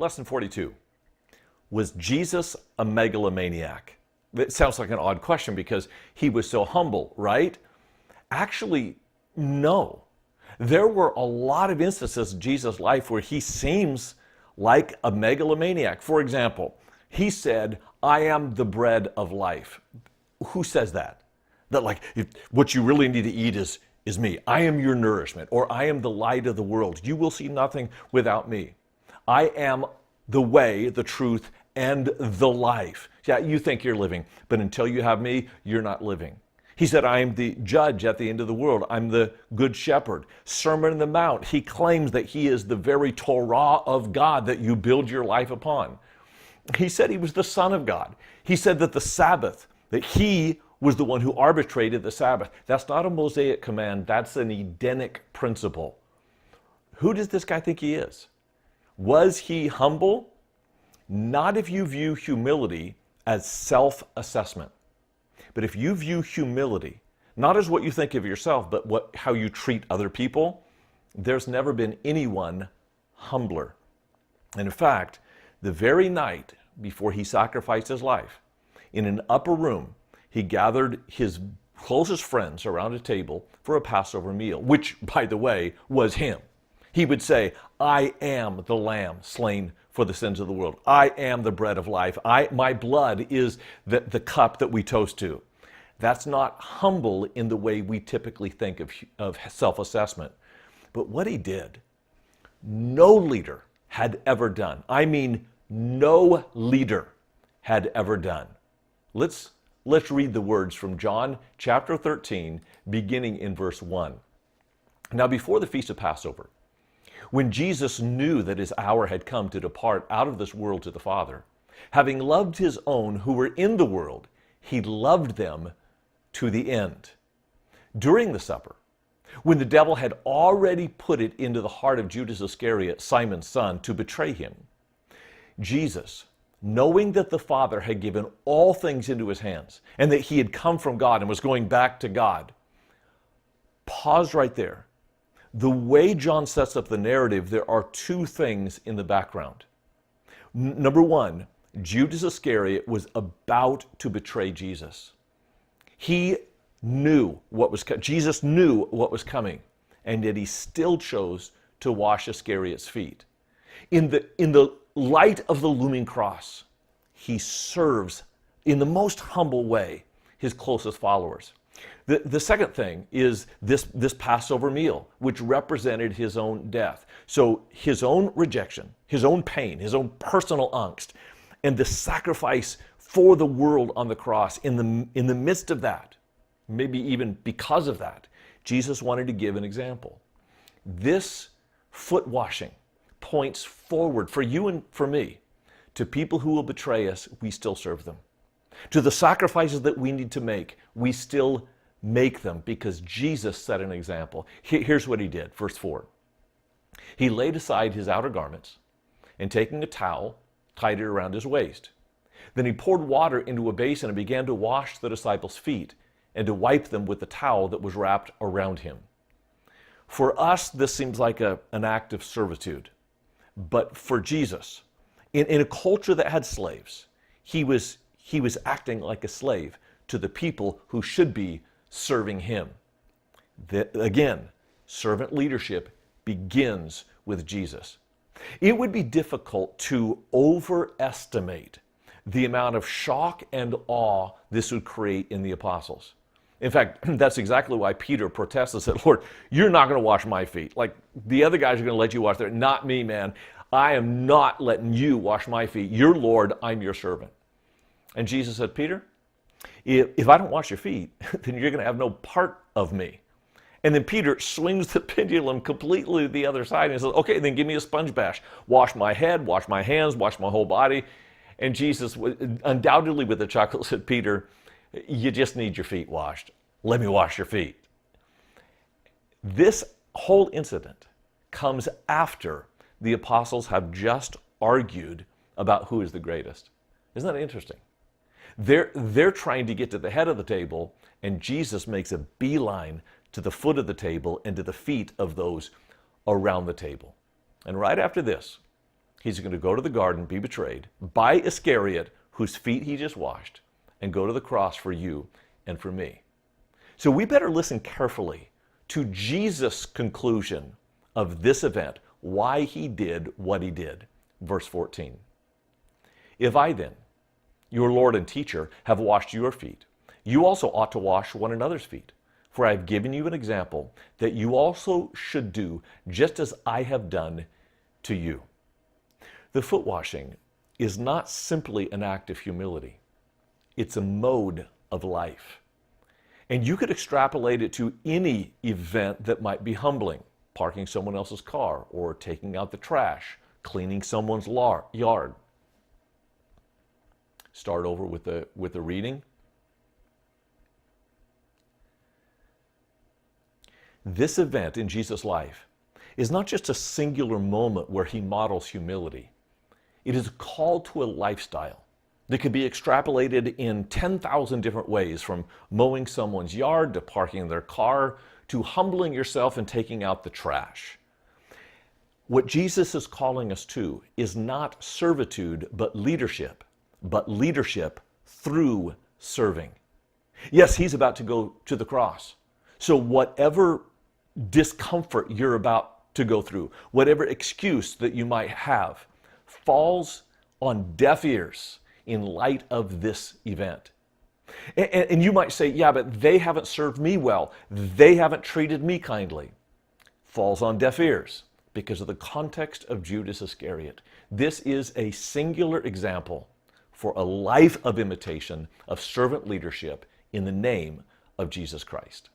Lesson 42. Was Jesus a megalomaniac? It sounds like an odd question because he was so humble, right? Actually, no. There were a lot of instances in Jesus' life where he seems like a megalomaniac. For example, he said, I am the bread of life. Who says that? That like, what you really need to eat is me. I am your nourishment, or I am the light of the world. You will see nothing without me. I am the way, the truth, and the life. Yeah, you think you're living, but until you have me, you're not living. He said, I am the judge at the end of the world. I'm the good shepherd. Sermon on the Mount, he claims that he is the very Torah of God that you build your life upon. He said he was the Son of God. He said that the Sabbath, that he was the one who arbitrated the Sabbath. That's not a Mosaic command. That's an Edenic principle. Who does this guy think he is? Was he humble? Not if you view humility as self-assessment. But if you view humility, not as what you think of yourself, but how you treat other people, there's never been anyone humbler. And in fact, the very night before he sacrificed his life, in an upper room, he gathered his closest friends around a table for a Passover meal, which, by the way, was him. He would say, I am the lamb slain for the sins of the world. I am the bread of life. My blood is the cup that we toast to. That's not humble in the way we typically think of self-assessment. But what he did, no leader had ever done. I mean, no leader had ever done. Let's read the words from John chapter 13, beginning in verse 1. Now, before the feast of Passover, when Jesus knew that his hour had come to depart out of this world to the Father, having loved his own who were in the world, he loved them to the end. During the supper, when the devil had already put it into the heart of Judas Iscariot, Simon's son, to betray him, Jesus, knowing that the Father had given all things into his hands and that he had come from God and was going back to God, pause right there. The way John sets up the narrative, there are two things in the background. Number one, Judas Iscariot was about to betray Jesus. He knew what was coming. Jesus knew what was coming, and yet he still chose to wash Iscariot's feet. In the light of the looming cross, he serves in the most humble way his closest followers. The second thing is this Passover meal, which represented his own death. So his own rejection, his own pain, his own personal angst, and the sacrifice for the world on the cross. In the midst of that, maybe even because of that, Jesus wanted to give an example. This foot washing points forward for you and for me to people who will betray us. We still serve them. To the sacrifices that we need to make, we still make them because Jesus set an example. Here's what he did, verse 4. He laid aside his outer garments and taking a towel, tied it around his waist. Then he poured water into a basin and began to wash the disciples' feet and to wipe them with the towel that was wrapped around him. For us, this seems like an act of servitude. But for Jesus, in a culture that had slaves, he was acting like a slave to the people who should be serving him. Again, servant leadership begins with Jesus. It would be difficult to overestimate the amount of shock and awe this would create in the apostles. In fact, that's exactly why Peter protests and said, Lord, you're not going to wash my feet. Like the other guys are going to let you wash their, not me, man. I am not letting you wash my feet. You're Lord, I'm your servant. And Jesus said, Peter, if I don't wash your feet, then you're going to have no part of me. And then Peter swings the pendulum completely to the other side and says, okay, then give me a sponge bash. Wash my head, wash my hands, wash my whole body. And Jesus, undoubtedly with a chuckle, said, Peter, you just need your feet washed. Let me wash your feet. This whole incident comes after the apostles have just argued about who is the greatest. Isn't that interesting? They're trying to get to the head of the table, and Jesus makes a beeline to the foot of the table and to the feet of those around the table. And right after this, He's going to go to the garden, be betrayed by Iscariot, whose feet he just washed, and go to the cross for you and for me. So we better listen carefully to Jesus' conclusion of this event, why he did what he did. Verse 14. If I then, your Lord and teacher, have washed your feet, you also ought to wash one another's feet. For I have given you an example that you also should do just as I have done to you. The foot washing is not simply an act of humility. It's a mode of life. And you could extrapolate it to any event that might be humbling. Parking someone else's car, or taking out the trash, cleaning someone's yard. Start over with the reading. This event in Jesus' life is not just a singular moment where he models humility. It is a call to a lifestyle that could be extrapolated in 10,000 different ways, from mowing someone's yard to parking their car to humbling yourself and taking out the trash. What Jesus is calling us to is not servitude, but leadership through serving. Yes, he's about to go to the cross. So whatever discomfort you're about to go through, whatever excuse that you might have, falls on deaf ears in light of this event. And you might say, yeah, but they haven't served me well. They haven't treated me kindly. Falls on deaf ears because of the context of Judas Iscariot. This is a singular example for a life of imitation of servant leadership in the name of Jesus Christ.